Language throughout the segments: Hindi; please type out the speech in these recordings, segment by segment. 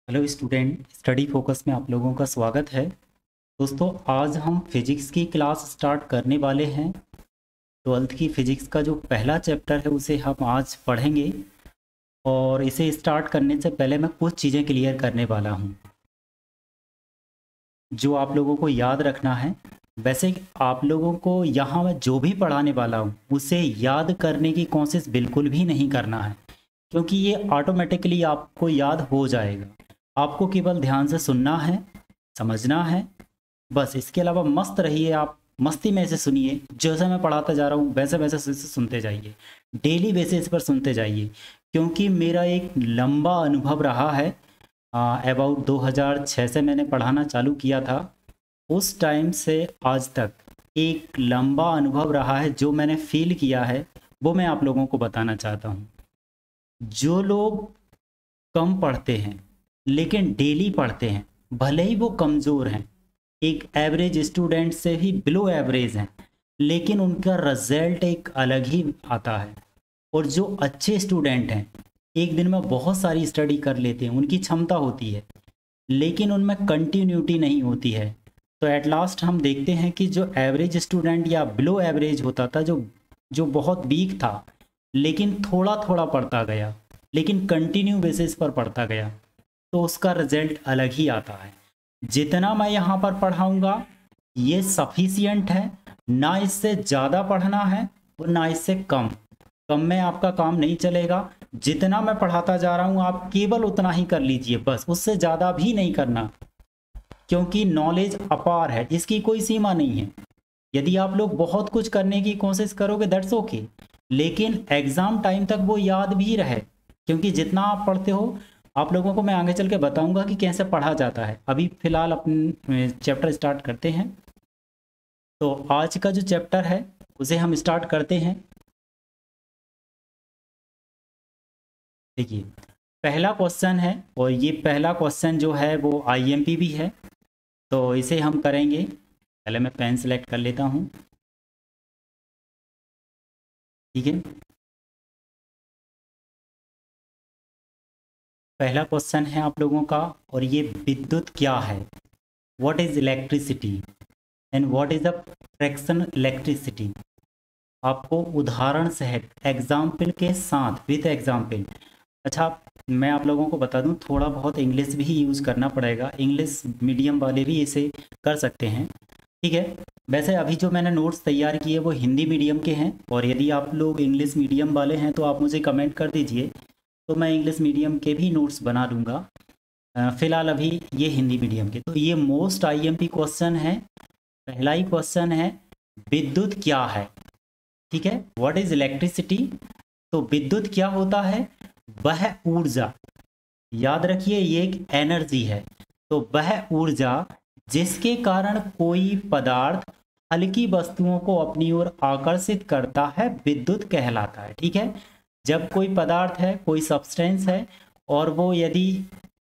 हेलो स्टूडेंट, स्टडी फोकस में आप लोगों का स्वागत है। दोस्तों, आज हम फिजिक्स की क्लास स्टार्ट करने वाले हैं। 12th की फिजिक्स का जो पहला चैप्टर है उसे हम आज पढ़ेंगे। और इसे स्टार्ट करने से पहले मैं कुछ चीज़ें क्लियर करने वाला हूं जो आप लोगों को याद रखना है। वैसे आप लोगों को यहाँ मैं जो भी पढ़ाने वाला हूँ उसे याद करने की कोशिश बिल्कुल भी नहीं करना है, क्योंकि ये ऑटोमेटिकली आपको याद हो जाएगा। आपको केवल ध्यान से सुनना है, समझना है, बस। इसके अलावा मस्त रहिए, आप मस्ती में से सुनिए। जैसे मैं पढ़ाता जा रहा हूँ वैसे वैसे सुनते जाइए, डेली बेसिस पर सुनते जाइए, क्योंकि मेरा एक लंबा अनुभव रहा है। अबाउट 2006 से मैंने पढ़ाना चालू किया था। उस टाइम से आज तक एक लंबा अनुभव रहा है। जो मैंने फील किया है वो मैं आप लोगों को बताना चाहता हूँ। जो लोग कम पढ़ते हैं लेकिन डेली पढ़ते हैं, भले ही वो कमज़ोर हैं, एक एवरेज स्टूडेंट से भी बिलो एवरेज हैं, लेकिन उनका रिजल्ट एक अलग ही आता है। और जो अच्छे स्टूडेंट हैं, एक दिन में बहुत सारी स्टडी कर लेते हैं, उनकी क्षमता होती है, लेकिन उनमें कंटिन्यूटी नहीं होती है। तो एट लास्ट हम देखते हैं कि जो एवरेज स्टूडेंट या बिलो एवरेज होता था, जो जो बहुत वीक था लेकिन थोड़ा थोड़ा पढ़ता गया, लेकिन कंटिन्यू बेसिस पर पढ़ता गया, तो उसका रिजल्ट अलग ही आता है। जितना मैं यहाँ पर पढ़ाऊँगा ये सफिशियंट है, ना इससे ज़्यादा पढ़ना है और ना इससे कम। कम में आपका काम नहीं चलेगा। जितना मैं पढ़ाता जा रहा हूँ आप केवल उतना ही कर लीजिए, बस। उससे ज़्यादा भी नहीं करना, क्योंकि नॉलेज अपार है, इसकी कोई सीमा नहीं है। यदि आप लोग बहुत कुछ करने की कोशिश करोगे दैट्स ओके, लेकिन एग्ज़ाम टाइम तक वो याद भी रहे, क्योंकि जितना आप पढ़ते हो, आप लोगों को मैं आगे चल के बताऊंगा कि कैसे पढ़ा जाता है। अभी फ़िलहाल अपने चैप्टर स्टार्ट करते हैं। तो आज का जो चैप्टर है उसे हम स्टार्ट करते हैं। देखिए, पहला क्वेश्चन है, और ये पहला क्वेश्चन जो है वो आईएमपी भी है, तो इसे हम करेंगे। पहले मैं पेन सेलेक्ट कर लेता हूँ, ठीक है। पहला क्वेश्चन है आप लोगों का, और ये विद्युत क्या है, what is electricity and what is the fraction electricity. आपको उदाहरण सहित एग्जाम्पल के साथ, विथ एग्जाम्पल। अच्छा, मैं आप लोगों को बता दूं, थोड़ा बहुत इंग्लिश भी यूज़ करना पड़ेगा। इंग्लिश मीडियम वाले भी इसे कर सकते हैं, ठीक है। वैसे अभी जो मैंने नोट्स तैयार किए वो हिंदी मीडियम के हैं, और यदि आप लोग इंग्लिश मीडियम वाले हैं तो आप मुझे कमेंट कर दीजिए, तो मैं इंग्लिश मीडियम के भी नोट्स बना दूंगा। फ़िलहाल अभी ये हिंदी मीडियम के। तो ये मोस्ट आईएमपी क्वेश्चन है। पहला ही क्वेश्चन है, विद्युत क्या है, ठीक है। What is electricity. तो विद्युत क्या होता है, वह ऊर्जा, याद रखिए ये एक एनर्जी है। तो वह ऊर्जा जिसके कारण कोई पदार्थ हल्की वस्तुओं को अपनी ओर आकर्षित करता है, विद्युत कहलाता है, ठीक है। जब कोई पदार्थ है, कोई सब्सटेंस है, और वो यदि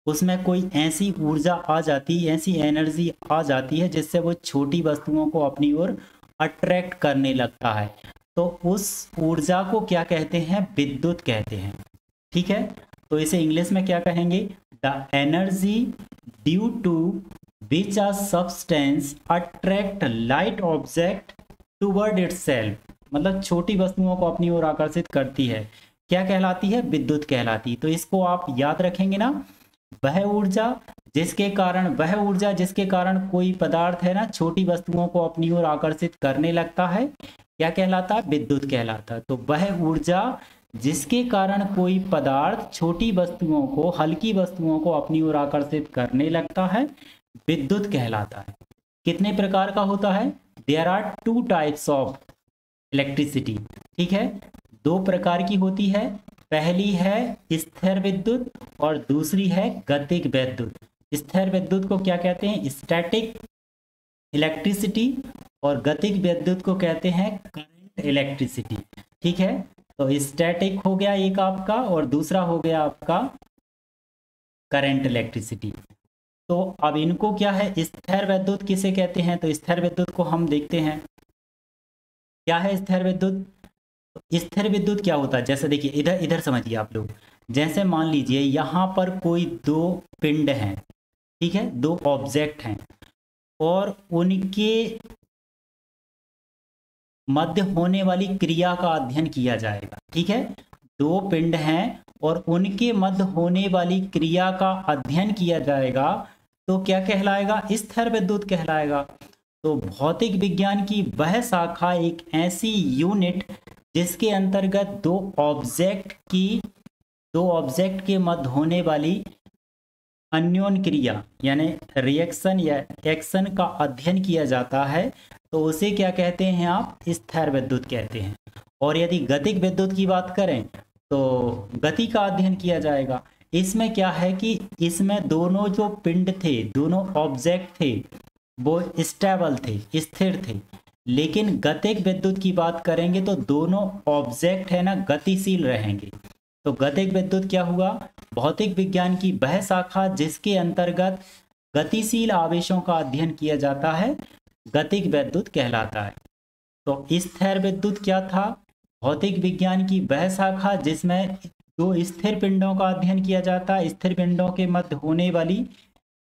उसमें कोई ऐसी ऊर्जा आ जाती, ऐसी एनर्जी आ जाती है जिससे वो छोटी वस्तुओं को अपनी ओर अट्रैक्ट करने लगता है, तो उस ऊर्जा को क्या कहते हैं, विद्युत कहते हैं, ठीक है। तो इसे इंग्लिश में क्या कहेंगे, the energy due to which a substance attract light object toward itself. मतलब छोटी वस्तुओं को अपनी ओर आकर्षित करती है, क्या कहलाती है, विद्युत कहलाती। तो इसको आप याद रखेंगे ना, वह ऊर्जा जिसके कारण कोई पदार्थ है ना, छोटी वस्तुओं को अपनी ओर आकर्षित करने लगता है, क्या कहलाता है, विद्युत कहलाता है। तो वह ऊर्जा जिसके कारण कोई पदार्थ छोटी वस्तुओं को, हल्की वस्तुओं को अपनी ओर आकर्षित करने लगता है, विद्युत कहलाता है। कितने प्रकार का होता है, there are two types of electricity, ठीक है। दो प्रकार की होती है, पहली है स्थिर विद्युत और दूसरी है गतिज विद्युत। स्थिर विद्युत को क्या कहते हैं, स्टैटिक इलेक्ट्रिसिटी, और गतिज विद्युत को कहते हैं करंट इलेक्ट्रिसिटी, ठीक है। तो स्टैटिक हो गया एक आपका, और दूसरा हो गया आपका करंट इलेक्ट्रिसिटी। तो अब इनको क्या है, स्थिर विद्युत किसे कहते हैं, तो स्थिर विद्युत को हम देखते हैं क्या है स्थिर विद्युत। स्थिर विद्युत क्या होता है, जैसे देखिए, इधर इधर समझिए आप लोग। जैसे मान लीजिए यहाँ पर कोई दो पिंड हैं, ठीक है, दो ऑब्जेक्ट हैं और उनके मध्य होने वाली क्रिया का अध्ययन किया जाएगा। ठीक है, दो पिंड हैं और उनके मध्य होने वाली क्रिया का अध्ययन किया जाएगा तो क्या कहलाएगा? स्थिर विद्युत कहलाएगा। तो भौतिक विज्ञान की वह शाखा एक ऐसी यूनिट जिसके अंतर्गत दो ऑब्जेक्ट के मध्य होने वाली अन्योन क्रिया यानी रिएक्शन या एक्शन का अध्ययन किया जाता है तो उसे क्या कहते हैं आप? स्थिर विद्युत कहते हैं। और यदि गतिक विद्युत की बात करें तो गति का अध्ययन किया जाएगा। इसमें क्या है कि इसमें दोनों जो पिंड थे, दोनों ऑब्जेक्ट थे, वो स्टेबल थे, स्थिर थे। लेकिन गतिक विद्युत की बात करेंगे तो दोनों ऑब्जेक्ट है ना गतिशील रहेंगे। तो गतिक विद्युत क्या हुआ? भौतिक विज्ञान की वह शाखा जिसके अंतर्गत गतिशील आवेशों का अध्ययन किया जाता है गतिक विद्युत कहलाता है। तो स्थिर विद्युत क्या था? भौतिक विज्ञान की वह शाखा जिसमें दो स्थिर पिंडों का अध्ययन किया जाता है, स्थिर पिंडों के मध्य होने वाली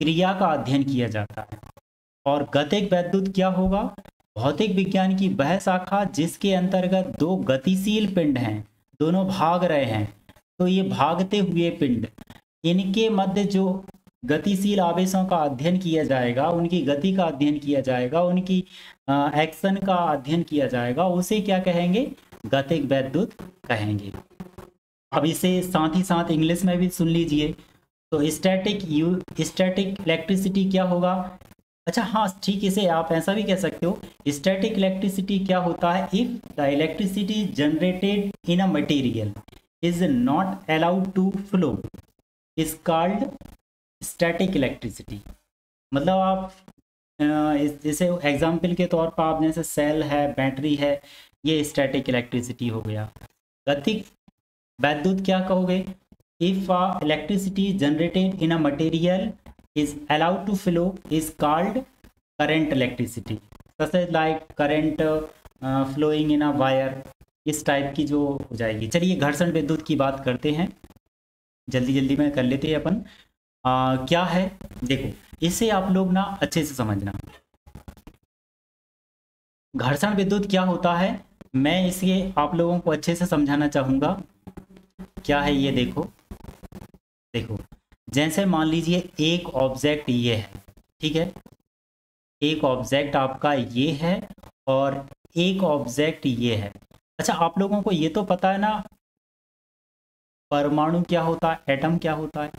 क्रिया का अध्ययन किया जाता है। और गतिक विद्युत क्या होगा? भौतिक विज्ञान की वह शाखा जिसके अंतर्गत दो गतिशील पिंड हैं, दोनों भाग रहे हैं, तो ये भागते हुए पिंड, इनके मध्य जो गतिशील आवेशों का अध्ययन किया जाएगा, उनकी गति का अध्ययन किया जाएगा, उनकी एक्शन का अध्ययन किया जाएगा, उसे क्या कहेंगे? गतिक विद्युत कहेंगे। अब इसे साथ ही साथ इंग्लिश में भी सुन लीजिए। तो स्टैटिक इलेक्ट्रिसिटी क्या होगा? अच्छा हाँ ठीक, इसे आप ऐसा भी कह सकते हो, स्टैटिक इलेक्ट्रिसिटी क्या होता है? If the electricity generated in a material is not allowed to flow is called static electricity. मतलब आप जैसे एग्जाम्पल के तौर पर आप जैसे सेल है, बैटरी है, ये स्टैटिक इलेक्ट्रिसिटी हो गया। गतिक विद्युत क्या कहोगे? If electricity generated in a material is allowed to flow is called current electricity, such as like current flowing in a wire, इस टाइप की जो हो जाएगी। चलिए घर्षण विद्युत की बात करते हैं, जल्दी जल्दी में कर लेते हैं अपन। क्या है देखो, इसे आप लोग ना अच्छे से समझना। घर्षण विद्युत क्या होता है मैं इसे आप लोगों को अच्छे से समझाना चाहूँगा। क्या है ये देखो, देखो जैसे मान लीजिए एक ऑब्जेक्ट ये है, ठीक है, एक ऑब्जेक्ट आपका ये है और एक ऑब्जेक्ट ये है। अच्छा आप लोगों को ये तो पता है ना परमाणु क्या होता है, एटम क्या होता है?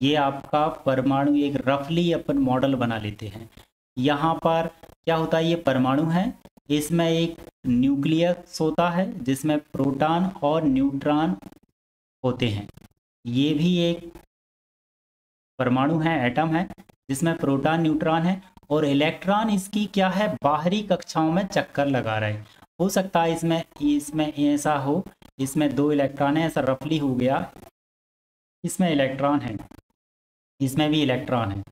ये आपका परमाणु एक रफली अपन मॉडल बना लेते हैं। यहाँ पर क्या होता है? ये परमाणु है, इसमें एक न्यूक्लियस होता है जिसमें प्रोटॉन और न्यूट्रॉन होते हैं। ये भी एक परमाणु है, एटम है, जिसमें प्रोटॉन न्यूट्रॉन है और इलेक्ट्रॉन इसकी क्या है? बाहरी कक्षाओं में चक्कर लगा रहे हैं। हो सकता है इसमें ऐसा हो, इसमें दो इलेक्ट्रॉन है, ऐसा रफली हो गया, इसमें इलेक्ट्रॉन है, इसमें भी इलेक्ट्रॉन है।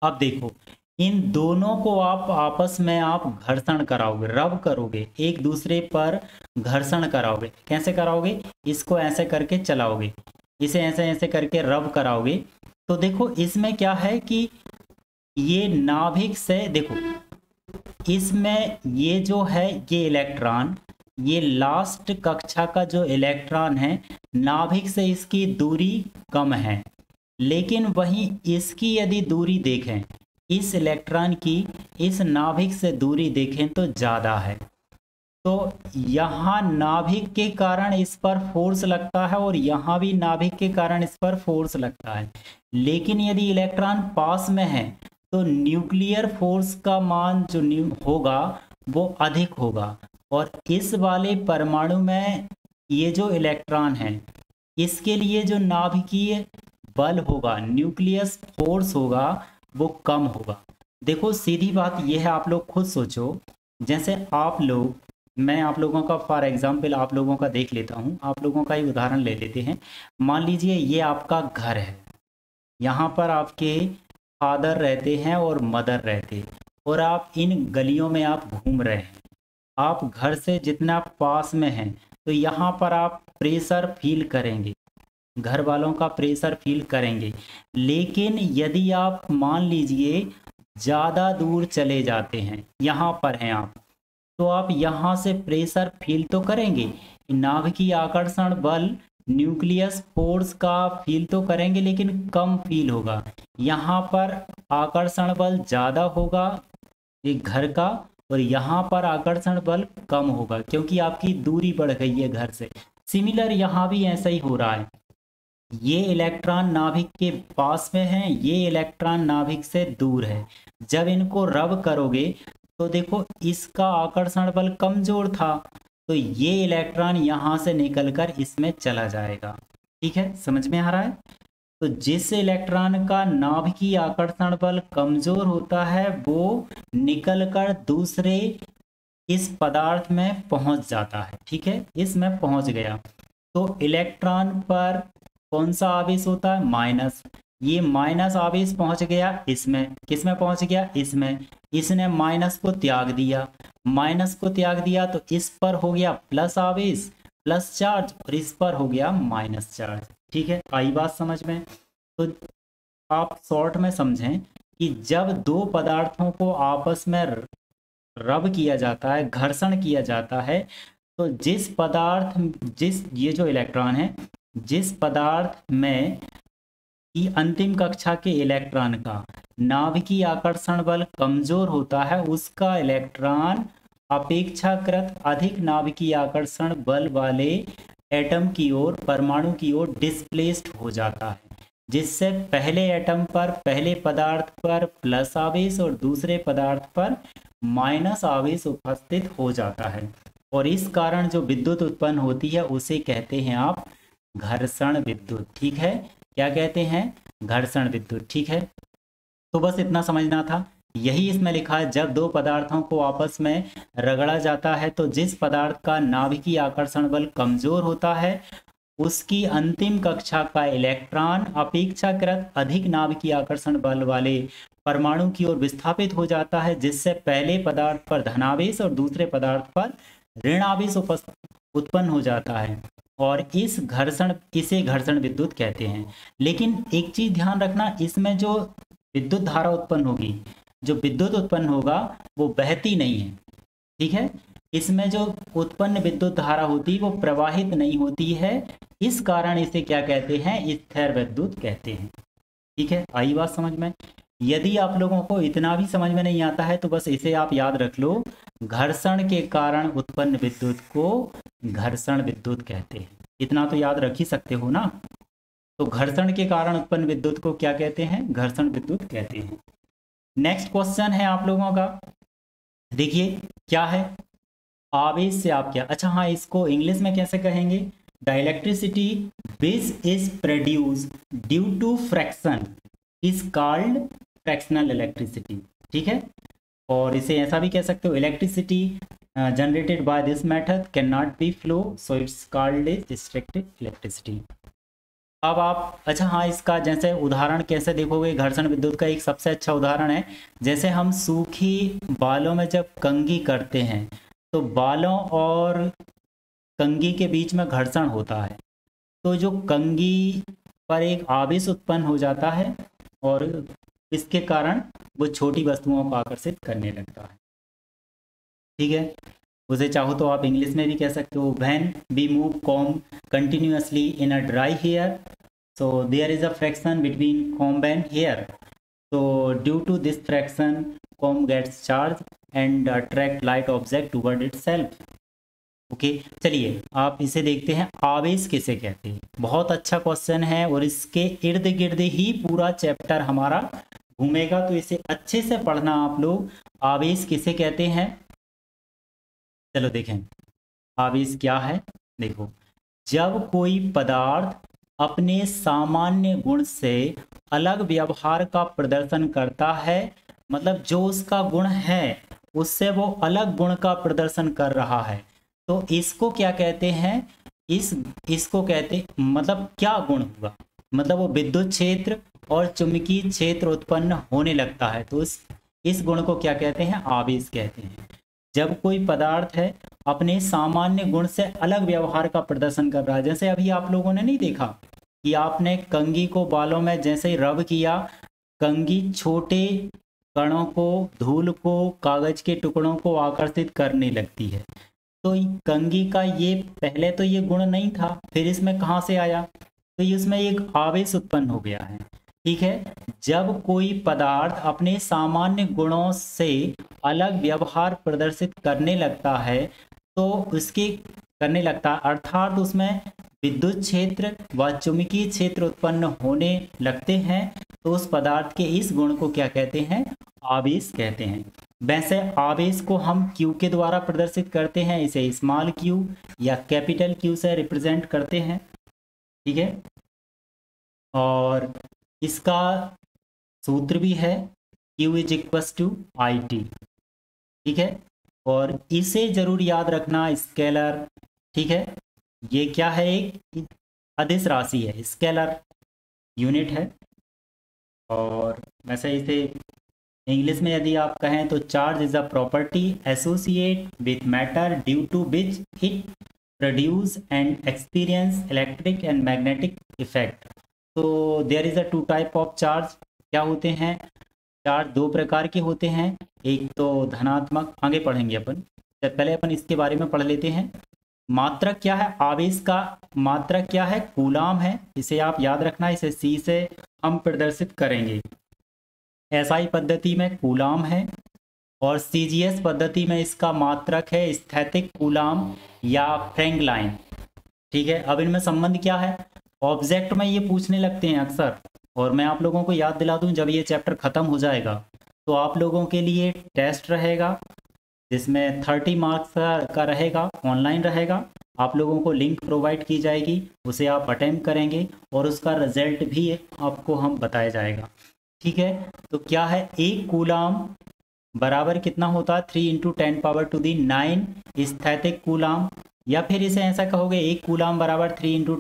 अब देखो इन दोनों को आप आपस में आप घर्षण कराओगे, रब करोगे, एक दूसरे पर घर्षण कराओगे। कैसे कराओगे? इसको ऐसे करके चलाओगे, इसे ऐसे ऐसे करके रब कराओगे। तो देखो इसमें क्या है कि ये नाभिक से देखो, इसमें ये जो है ये इलेक्ट्रॉन, ये लास्ट कक्षा का जो इलेक्ट्रॉन है, नाभिक से इसकी दूरी कम है, लेकिन वहीं इसकी यदि दूरी देखें, इस इलेक्ट्रॉन की इस नाभिक से दूरी देखें तो ज़्यादा है। तो यहाँ नाभिक के कारण इस पर फोर्स लगता है और यहाँ भी नाभिक के कारण इस पर फोर्स लगता है। लेकिन यदि इलेक्ट्रॉन पास में है तो न्यूक्लियर फोर्स का मान जो होगा वो अधिक होगा। और इस वाले परमाणु में ये जो इलेक्ट्रॉन है, इसके लिए जो नाभिकीय बल होगा, न्यूक्लियस फोर्स होगा, वो कम होगा। देखो सीधी बात यह है, आप लोग खुद सोचो, जैसे आप लोग, मैं आप लोगों का फॉर एग्जांपल आप लोगों का देख लेता हूं, आप लोगों का ही उदाहरण ले लेते हैं। मान लीजिए ये आपका घर है, यहाँ पर आपके फादर रहते हैं और मदर रहते हैं और आप इन गलियों में आप घूम रहे हैं। आप घर से जितना पास में हैं तो यहाँ पर आप प्रेशर फील करेंगे, घर वालों का प्रेशर फील करेंगे। लेकिन यदि आप मान लीजिए ज़्यादा दूर चले जाते हैं, यहाँ पर हैं आप, तो आप यहाँ से प्रेशर फील तो करेंगे, नाभिकीय आकर्षण बल न्यूक्लियस फोर्स का फील तो करेंगे, लेकिन कम फील होगा। यहाँ पर आकर्षण बल ज़्यादा होगा एक घर का, और यहाँ पर आकर्षण बल कम होगा क्योंकि आपकी दूरी बढ़ गई है घर से। सिमिलर यहाँ भी ऐसा ही हो रहा है। ये इलेक्ट्रॉन नाभिक के पास में है, ये इलेक्ट्रॉन नाभिक से दूर है। जब इनको रब करोगे तो देखो इसका आकर्षण बल कमजोर था, तो ये इलेक्ट्रॉन यहाँ से निकलकर इसमें चला जाएगा। ठीक है, समझ में आ रहा है? तो जिस इलेक्ट्रॉन का नाभिकीय आकर्षण बल कमजोर होता है वो निकलकर दूसरे इस पदार्थ में पहुंच जाता है। ठीक है, इसमें पहुंच गया तो इलेक्ट्रॉन पर कौन सा आवेश होता है? माइनस। ये माइनस आवेश पहुंच गया इसमें, किसमें पहुंच गया? इसमें। इसने माइनस को त्याग दिया, माइनस को त्याग दिया तो इस पर हो गया प्लस आवेश, प्लस चार्ज, और इस पर हो गया माइनस चार्ज। ठीक है, आई बात समझ में? तो आप शॉर्ट में समझें कि जब दो पदार्थों को आपस में रब किया जाता है, घर्षण किया जाता है, तो ये जो इलेक्ट्रॉन है, जिस पदार्थ में कि अंतिम कक्षा के इलेक्ट्रॉन का नाभिकीय आकर्षण बल कमजोर होता है, उसका इलेक्ट्रॉन अपेक्षाकृत अधिक नाभिकीय आकर्षण बल वाले एटम की ओर, परमाणु की ओर डिस्प्लेस्ड हो जाता है, जिससे पहले एटम पर, पहले पदार्थ पर प्लस आवेश और दूसरे पदार्थ पर माइनस आवेश उपस्थित हो जाता है। और इस कारण जो विद्युत उत्पन्न होती है उसे कहते हैं आप घर्षण विद्युत। ठीक है, क्या कहते हैं? घर्षण विद्युत। ठीक है, तो बस इतना समझना था। यही इसमें लिखा है, जब दो पदार्थों को आपस में रगड़ा जाता है तो जिस पदार्थ का नाभिकीय आकर्षण बल कमजोर होता है उसकी अंतिम कक्षा का इलेक्ट्रॉन अपेक्षाकृत अधिक नाभिकीय आकर्षण बल वाले परमाणु की ओर विस्थापित हो जाता है, जिससे पहले पदार्थ पर धनावेश और दूसरे पदार्थ पर ऋण आवेश उत्पन्न हो जाता है, और इसे घर्षण विद्युत कहते हैं। लेकिन एक चीज ध्यान रखना, इसमें जो विद्युत धारा उत्पन्न होगी, जो विद्युत उत्पन्न होगा वो बहती नहीं है। ठीक है, इसमें जो उत्पन्न विद्युत धारा होती है वो प्रवाहित नहीं होती है, इस कारण इसे क्या कहते हैं? स्थिर विद्युत कहते हैं। ठीक है, आई बात समझ में? यदि आप लोगों को इतना भी समझ में नहीं आता है तो बस इसे आप याद रख लो, घर्षण के कारण उत्पन्न विद्युत को घर्षण विद्युत कहते हैं। इतना तो याद रख ही सकते हो ना। तो घर्षण के कारण उत्पन्न विद्युत को क्या कहते हैं? घर्षण विद्युत कहते हैं। नेक्स्ट क्वेश्चन है आप लोगों का, देखिए क्या है? आवेश से आप क्या, अच्छा हाँ, इसको इंग्लिश में कैसे कहेंगे? The electricity which is produced due to friction is called frictional electricity. ठीक है, और इसे ऐसा भी कह सकते हो, electricity generated by this method can not be flow, so it's called strict electricity. अब आप, अच्छा हाँ, इसका जैसे उदाहरण कैसे देखोगे? घर्षण विद्युत का एक सबसे अच्छा उदाहरण है, जैसे हम सूखी बालों में जब कंघी करते हैं तो बालों और कंघी के बीच में घर्षण होता है, तो जो कंघी पर एक आवेश उत्पन्न हो जाता है और इसके कारण वो छोटी वस्तुओं को आकर्षित करने लगता है। ठीक है, उसे चाहो तो आप इंग्लिश में भी कह सकते हो, when we move comb continuously in a dry hair, so there is a friction between comb and hair, so due to this friction comb gets charge and attract light object toward itself. Okay, चलिए आप इसे देखते हैं, आवेश किसे कहते हैं? बहुत अच्छा क्वेश्चन है और इसके इर्द गिर्द ही पूरा चैप्टर हमारा घूमेगा, तो इसे अच्छे से पढ़ना आप लोग। आवेश किसे कहते हैं? चलो देखें, आवेश क्या है? देखो, जब कोई पदार्थ अपने सामान्य गुण से अलग व्यवहार का प्रदर्शन करता है, मतलब जो उसका गुण है उससे वो अलग गुण का प्रदर्शन कर रहा है, तो इसको क्या कहते हैं? इसको कहते, मतलब क्या गुण हुआ? मतलब वो विद्युत क्षेत्र और चुंबकीय क्षेत्र उत्पन्न होने लगता है, तो इस गुण को क्या कहते हैं? आवेश कहते हैं। जब कोई पदार्थ है अपने सामान्य गुण से अलग व्यवहार का प्रदर्शन कर रहा है, जैसे अभी आप लोगों ने नहीं देखा कि आपने कंघी को बालों में जैसे ही रब किया, कंघी छोटे कणों को, धूल को, कागज के टुकड़ों को आकर्षित करने लगती है। तो कंघी का ये पहले तो ये गुण नहीं था, फिर इसमें कहाँ से आया, तो इसमें एक आवेश उत्पन्न हो गया है। ठीक है, जब कोई पदार्थ अपने सामान्य गुणों से अलग व्यवहार प्रदर्शित करने लगता है तो उसके करने लगता अर्थात उसमें विद्युत क्षेत्र व चुंबकीय क्षेत्र उत्पन्न होने लगते हैं, तो उस पदार्थ के इस गुण को क्या कहते हैं, आवेश कहते हैं। वैसे आवेश को हम Q के द्वारा प्रदर्शित करते हैं, इसे स्मॉल q या कैपिटल Q से रिप्रेजेंट करते हैं। ठीक है, और इसका सूत्र भी है Q is equals to IT। ठीक है, और इसे जरूर याद रखना, स्केलर। ठीक है, ये क्या है, एक अदिश राशि है, स्केलर यूनिट है। और वैसे इसे इंग्लिश में यदि आप कहें तो charge is a property associate with matter due to which it produce and experience electric and magnetic effect. तो there is a two type of charge. क्या होते हैं चार्ज, दो प्रकार के होते हैं, एक तो धनात्मक, आगे पढ़ेंगे अपन, पहले अपन इसके बारे में पढ़ लेते हैं। मात्रक क्या है, आवेश का मात्रक क्या है, कूलाम है, इसे आप याद रखना, इसे C से हम प्रदर्शित करेंगे। SI पद्धति में कूलाम है और CGS पद्धति में इसका मात्रक है स्थैतिक कूलाम या फ्रैंकलाइन। ठीक है, अब इनमें संबंध क्या है, ऑब्जेक्ट में ये पूछने लगते हैं अक्सर, और मैं आप लोगों को याद दिला दूं, जब ये चैप्टर ख़त्म हो जाएगा तो आप लोगों के लिए टेस्ट रहेगा जिसमें 30 मार्क्स का रहेगा, ऑनलाइन रहेगा। आप लोगों को लिंक प्रोवाइड की जाएगी, उसे आप अटेम्प्ट करेंगे और उसका रिजल्ट भी आपको हम बताया जाएगा। ठीक है, तो क्या है, एक कूलाम बराबर कितना होता है, 3 × 10⁻⁹ स्थैतिक कूलाम, या फिर इसे ऐसा कहोगे एक कूलाम बराबर 3 ×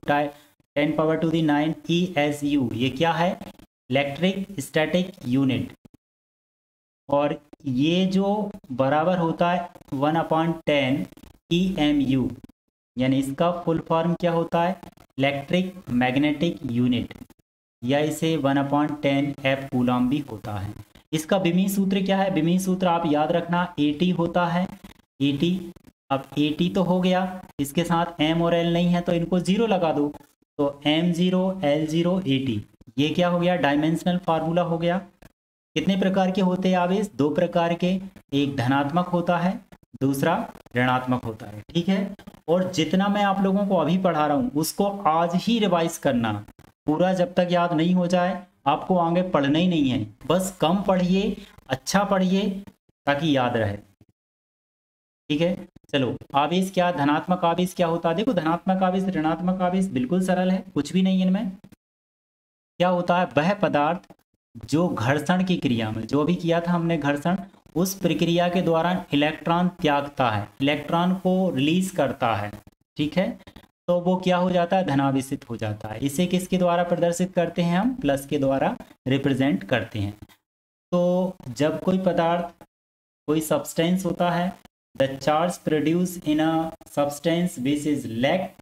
10⁻⁹ ESU। ये क्या है, इलेक्ट्रिक स्टैटिक यूनिट। और ये जो बराबर होता है 1/10 EMU, यानी इसका फुल फॉर्म क्या होता है, इलेक्ट्रिक मैग्नेटिक यूनिट, या इसे 1/10 F कूलाम भी होता है। इसका विमीय सूत्र क्या है, विमीय सूत्र आप याद रखना AT होता है, AT। अब AT तो हो गया, इसके साथ M और L नहीं है तो इनको 0 लगा दो, तो M0 L0 AT, ये क्या हो गया, डायमेंशनल फार्मूला हो गया। कितने प्रकार के होते हैं आवेश, दो प्रकार के, एक धनात्मक होता है, दूसरा ऋणात्मक होता है। ठीक है, और जितना मैं आप लोगों को अभी पढ़ा रहा हूँ उसको आज ही रिवाइज करना, पूरा जब तक याद नहीं हो जाए आपको आगे पढ़ना ही नहीं है, बस कम पढ़िए, अच्छा पढ़िए ताकि याद रहे। ठीक है, चलो, आवेश क्या, धनात्मक आवेश क्या होता है, देखो धनात्मक आवेश ऋणात्मक आवेश बिल्कुल सरल है, कुछ भी नहीं है इनमें। क्या होता है, वह पदार्थ जो घर्षण की क्रिया में, जो भी किया था हमने घर्षण, उस प्रक्रिया के दौरान इलेक्ट्रॉन त्यागता है, इलेक्ट्रॉन को रिलीज करता है। ठीक है, तो वो क्या हो जाता है, धनावेशित हो जाता है। इसे किसके द्वारा प्रदर्शित करते हैं हम, प्लस के द्वारा रिप्रेजेंट करते हैं। तो जब कोई पदार्थ, कोई सब्सटेंस होता है, the charge produce in a substance which is lack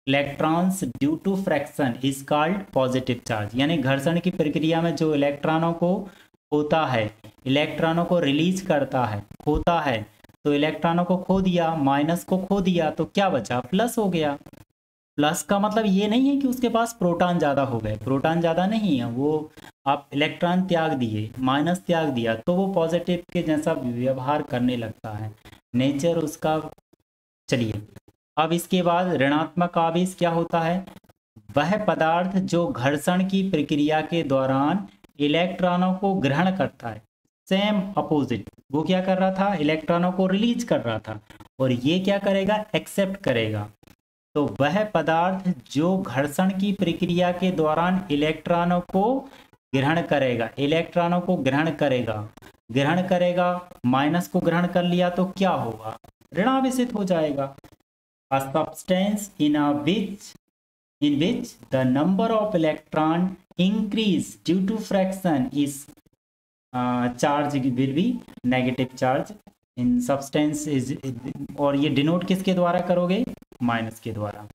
electrons due to friction is called positive charge. यानी घर्षण की प्रक्रिया में जो इलेक्ट्रॉनों को होता है, इलेक्ट्रॉनों को रिलीज करता है, खोता है, तो इलेक्ट्रॉनों को खो दिया, माइनस को खो दिया, तो क्या बचा, प्लस हो गया। प्लस का मतलब ये नहीं है कि उसके पास प्रोटॉन ज़्यादा हो गए, प्रोटॉन ज़्यादा नहीं है, वो आप इलेक्ट्रॉन त्याग दिए, माइनस त्याग दिया, तो वो पॉजिटिव के जैसा व्यवहार करने लगता है, नेचर उसका। चलिए, अब इसके बाद ऋणात्मक आवेश क्या होता है, वह पदार्थ जो घर्षण की प्रक्रिया के दौरान इलेक्ट्रॉनों को ग्रहण करता है, सेम अपोजिट, वो क्या कर रहा था, इलेक्ट्रॉनों को रिलीज कर रहा था, और ये क्या करेगा, एक्सेप्ट करेगा। तो वह पदार्थ जो घर्षण की प्रक्रिया के दौरान इलेक्ट्रॉनों को ग्रहण करेगा, इलेक्ट्रॉनों को ग्रहण करेगा, ग्रहण करेगा, माइनस को ग्रहण कर लिया तो क्या होगा, ऋणावेशित हो जाएगा। A substance in which the number of electron increase due to fraction is charge will be negative charge in substance is, और ये डिनोट किसके द्वारा करोगे, माइनस के द्वारा।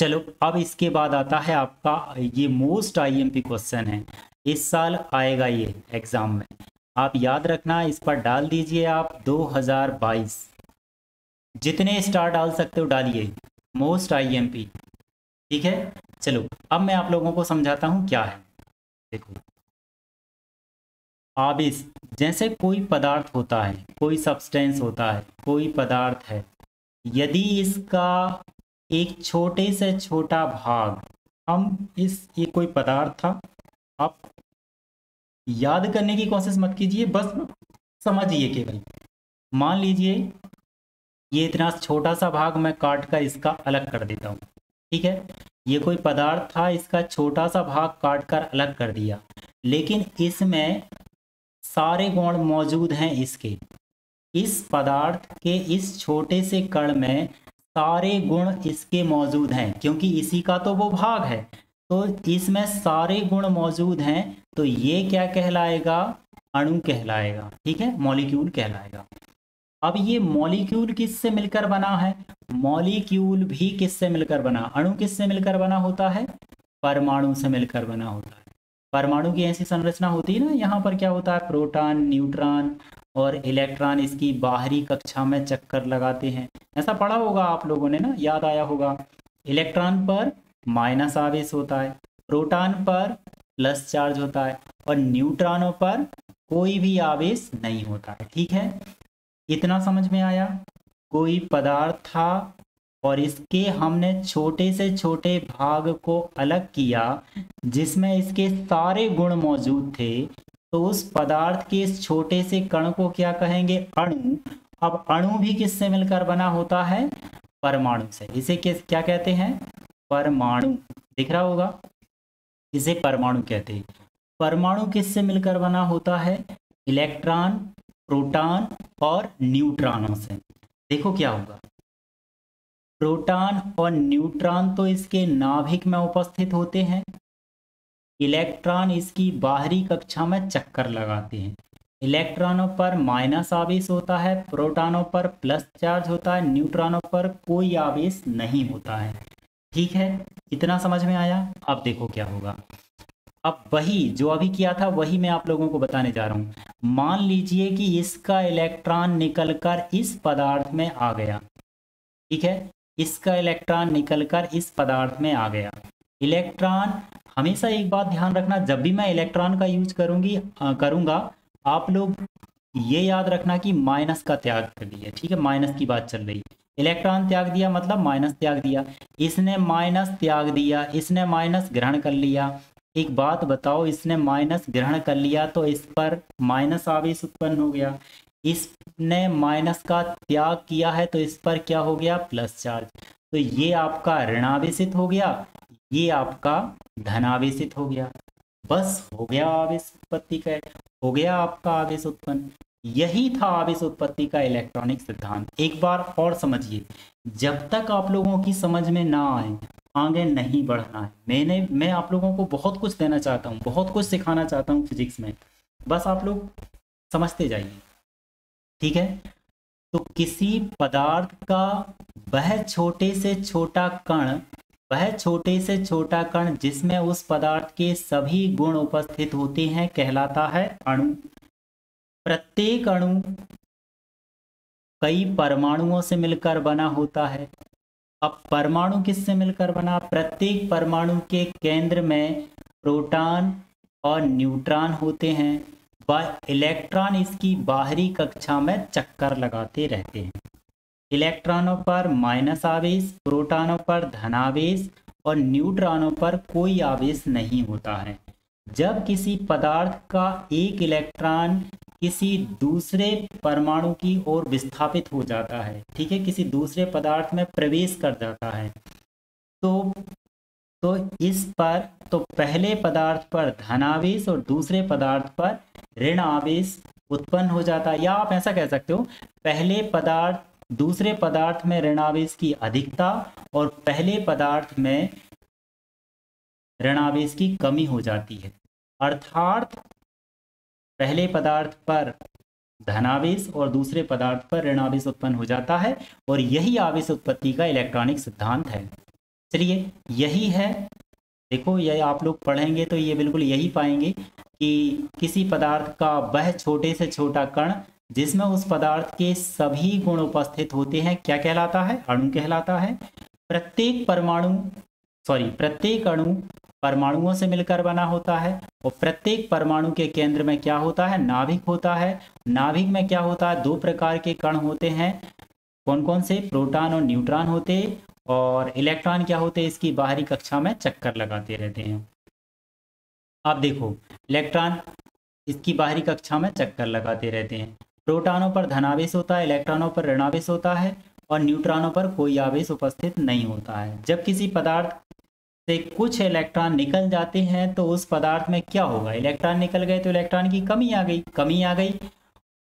चलो अब इसके बाद आता है आपका ये मोस्ट आईएमपी क्वेश्चन है, इस साल आएगा ये एग्जाम में, आप याद रखना, इस पर डाल दीजिए आप 2022, जितने स्टार डाल सकते हो डालिए, मोस्ट आईएमपी। ठीक है, चलो अब मैं आप लोगों को समझाता हूँ क्या है। देखो, आवेश, जैसे कोई पदार्थ होता है, कोई सब्सटेंस होता है, कोई पदार्थ है, यदि इसका एक छोटे से छोटा भाग, हम ये कोई पदार्थ था, आप याद करने की कोशिश मत कीजिए, बस समझिए केवल। मान लीजिए ये इतना छोटा सा भाग मैं काट कर इसका अलग कर देता हूँ। ठीक है, ये कोई पदार्थ था, इसका छोटा सा भाग काट कर अलग कर दिया, लेकिन इसमें सारे गुण मौजूद हैं इसके, इस पदार्थ के इस छोटे से कण में सारे गुण इसके मौजूद हैं, क्योंकि इसी का तो वो भाग है, तो इसमें सारे गुण मौजूद हैं, तो ये क्या कहलाएगा? अणु कहलाएगा। ठीक है, मॉलिक्यूल कहलाएगा। अब ये मॉलिक्यूल किससे मिलकर बना है? मॉलिक्यूल भी किससे मिलकर बना? अणु किससे मिलकर बना होता है? परमाणु से मिलकर बना होता है। परमाणु की ऐसी संरचना होती है ना, यहाँ पर क्या होता है, प्रोटॉन, न्यूट्रॉन और इलेक्ट्रॉन इसकी बाहरी कक्षा में चक्कर लगाते हैं, ऐसा पढ़ा होगा आप लोगों ने ना, याद आया होगा। इलेक्ट्रॉन पर माइनस आवेश होता है, प्रोटॉन पर प्लस चार्ज होता है, और न्यूट्रॉनों पर कोई भी आवेश नहीं होता है। ठीक है, इतना समझ में आया? कोई पदार्थ था और इसके हमने छोटे से छोटे भाग को अलग किया जिसमें इसके सारे गुण मौजूद थे, तो उस पदार्थ के इस छोटे से कण को क्या कहेंगे? अणु। अब अणु भी किससे मिलकर बना होता है? परमाणु से। इसे क्या कहते हैं? परमाणु। दिख रहा होगा, इसे परमाणु कहते हैं। परमाणु किससे मिलकर बना होता है? इलेक्ट्रॉन, प्रोटॉन और न्यूट्रॉनों से। देखो क्या होगा, प्रोटॉन और न्यूट्रॉन तो इसके नाभिक में उपस्थित होते हैं, इलेक्ट्रॉन इसकी बाहरी कक्षा में चक्कर लगाते हैं। इलेक्ट्रॉनों पर माइनस आवेश होता है, प्रोटॉनों पर प्लस चार्ज होता है, न्यूट्रॉनों पर कोई आवेश नहीं होता है। ठीक है, इतना समझ में आया? अब देखो क्या होगा, अब वही जो अभी किया था वही मैं आप लोगों को बताने जा रहा हूँ। मान लीजिए कि इसका इलेक्ट्रॉन निकलकर इस पदार्थ में आ गया। ठीक है, इसका इलेक्ट्रॉन निकलकर इस पदार्थ में आ गया। इलेक्ट्रॉन, हमेशा एक बात ध्यान रखना, जब भी मैं इलेक्ट्रॉन का यूज करूँगा आप लोग ये याद रखना कि माइनस का त्याग कर दिया। ठीक है, माइनस की बात चल रही, इलेक्ट्रॉन त्याग दिया मतलब माइनस त्याग दिया, इसने माइनस त्याग दिया, इसने माइनस ग्रहण कर लिया। एक बात बताओ, इसने माइनस ग्रहण कर लिया तो इस पर माइनस आवेश उत्पन्न हो गया, इसने माइनस का त्याग किया है तो इस पर क्या हो गया? Plus charge. तो ये आपका ऋणावेशित हो गया, ये आपका धनावेशित हो गया। बस हो गया आवेश उत्पत्ति का, हो गया आपका आवेश उत्पन्न। यही था आवेश उत्पत्ति का इलेक्ट्रॉनिक सिद्धांत। एक बार और समझिए, जब तक आप लोगों की समझ में ना आए आगे नहीं बढ़ना है। मैं आप लोगों को बहुत कुछ देना चाहता हूँ, बहुत कुछ सिखाना चाहता हूँ फिजिक्स में, बस आप लोग समझते जाइए। ठीक है, तो किसी पदार्थ का वह छोटे से छोटा कण जिसमें उस पदार्थ के सभी गुण उपस्थित होते हैं कहलाता है अणु। प्रत्येक अणु कई परमाणुओं से मिलकर बना होता है। अब परमाणु किससे मिलकर बना? प्रत्येक परमाणु के केंद्र में प्रोटॉन और न्यूट्रॉन होते हैं, वह इलेक्ट्रॉन इसकी बाहरी कक्षा में चक्कर लगाते रहते हैं। इलेक्ट्रॉनों पर माइनस आवेश, प्रोटॉनों पर धनावेश और न्यूट्रॉनों पर कोई आवेश नहीं होता है। जब किसी पदार्थ का एक इलेक्ट्रॉन किसी दूसरे परमाणु की ओर विस्थापित हो जाता है, ठीक है, किसी दूसरे पदार्थ में प्रवेश कर जाता है, तो इस पर तो पहले पदार्थ पर धनावेश और दूसरे पदार्थ पर ऋण आवेश उत्पन्न हो जाता है। या आप ऐसा कह सकते हो, पहले पदार्थ दूसरे पदार्थ में ऋणावेश की अधिकता और पहले पदार्थ में ऋणावेश की कमी हो जाती है। अर्थात पहले पदार्थ पर धनावेश और दूसरे पदार्थ पर ऋणावेश उत्पन्न हो जाता है, और यही आवेश उत्पत्ति का इलेक्ट्रॉनिक सिद्धांत है। चलिए यही है। देखो ये आप लोग पढ़ेंगे तो ये बिल्कुल यही पाएंगे कि किसी पदार्थ का वह छोटे से छोटा कण जिसमें उस पदार्थ के सभी गुण उपस्थित होते हैं क्या कहलाता है? अणु कहलाता है। प्रत्येक अणु परमाणुओं से मिलकर बना होता है और प्रत्येक परमाणु के केंद्र में क्या होता है? नाभिक होता है। नाभिक में क्या होता है? दो प्रकार के कण होते हैं। कौन कौन से? प्रोटॉन और न्यूट्रॉन होते, और इलेक्ट्रॉन क्या होते हैं? इसकी बाहरी कक्षा में चक्कर लगाते रहते हैं। आप देखो इलेक्ट्रॉन इसकी बाहरी कक्षा में चक्कर लगाते रहते हैं। प्रोटॉनों पर धनावेश होता है, इलेक्ट्रॉनों पर ऋणावेश होता है और न्यूट्रॉनों पर कोई आवेश उपस्थित नहीं होता है। जब किसी पदार्थ से कुछ इलेक्ट्रॉन निकल जाते हैं तो उस पदार्थ में क्या होगा? इलेक्ट्रॉन निकल गए तो इलेक्ट्रॉन की कमी आ गई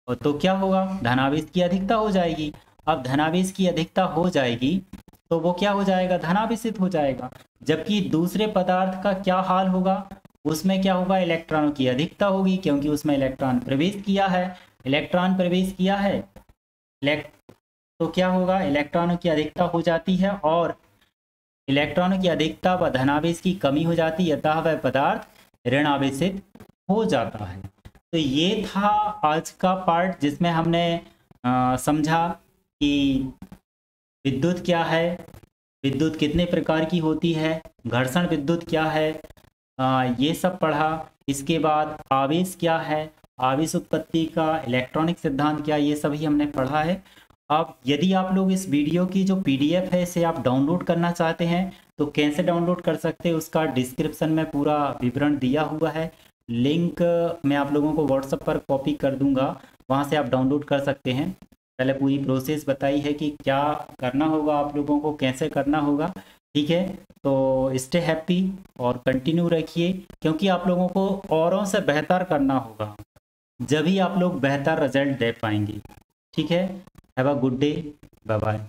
और तो क्या होगा? धनावेश की अधिकता हो जाएगी। अब धनावेश की अधिकता हो जाएगी तो वो क्या हो जाएगा? धनावेशित हो जाएगा। जबकि दूसरे पदार्थ का क्या हाल होगा? उसमें क्या होगा? इलेक्ट्रॉनों की अधिकता होगी क्योंकि उसमें इलेक्ट्रॉन प्रवेश किया है। तो क्या होगा? इलेक्ट्रॉनों की अधिकता हो जाती है और इलेक्ट्रॉनों की अधिकता व धनावेश की कमी हो जाती है, अतः वह पदार्थ ऋणावेशित हो जाता है। तो ये था आज का पार्ट जिसमें हमने समझा कि विद्युत क्या है, विद्युत कितने प्रकार की होती है, घर्षण विद्युत क्या है, ये सब पढ़ा। इसके बाद आवेश क्या है, आवेश उत्पत्ति का इलेक्ट्रॉनिक सिद्धांत क्या, ये सभी हमने पढ़ा है। अब यदि आप लोग इस वीडियो की जो पीडीएफ है इसे आप डाउनलोड करना चाहते हैं तो कैसे डाउनलोड कर सकते हैं उसका डिस्क्रिप्शन में पूरा विवरण दिया हुआ है। लिंक मैं आप लोगों को व्हाट्सएप पर कॉपी कर दूंगा, वहाँ से आप डाउनलोड कर सकते हैं। पहले पूरी प्रोसेस बताई है कि क्या करना होगा, आप लोगों को कैसे करना होगा। ठीक है, तो स्टे हैप्पी और कंटिन्यू रखिए क्योंकि आप लोगों को औरों से बेहतर करना होगा, जब ही आप लोग बेहतर रिजल्ट दे पाएंगे। ठीक है, have a good day, bye bye.